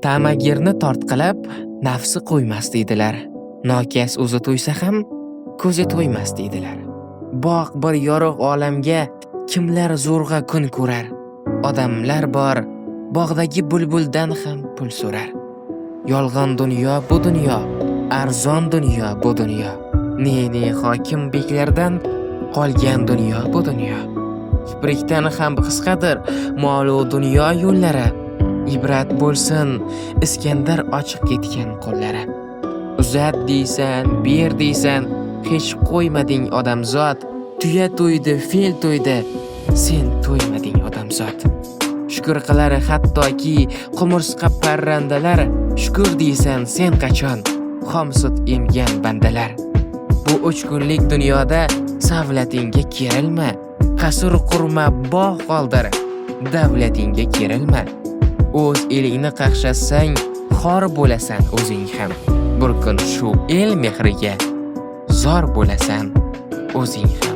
Ta'magirni tortqilab, nafsi qo'ymas deydilar. Nokas o'zi to'ysa ham, ko'zi to'ymas deydilar. Bog' bir yorug' olamga kimlar zo'rg'a kun ko'rar. Odamlar bor, bog'dagi bulbuldan ham pul so'rar. Yolg'on dunyo bu dunyo, arzon dunyo bu dunyo. Ne hokim beklardan qolgan dunyo bu dunyo. Kiprikdan ham qisqadir mol-u dunyo yo'llari. Ibrat bo'lsin Iskandar ochib ketgan qo'llari. Uzat deysan, ber deysan, hech qo'ymading odamzod. Tuya to'ydi, fil to'ydi, sen to'ymading odamzod. Shukr qilar hattoki qumursqa parrandalar. Shukr deysan sen qachon xomsut emgan bandalar. Bu 3 kunlik dunyoda savlatingga kerilma. Qasr qurma, bog' qoldir, davlatingga kerilma. O'z elingni qaqshasang, xor bo'lasan o'zing ham. Bir kun shu el mehriga zor bo'lasan o'zing ham.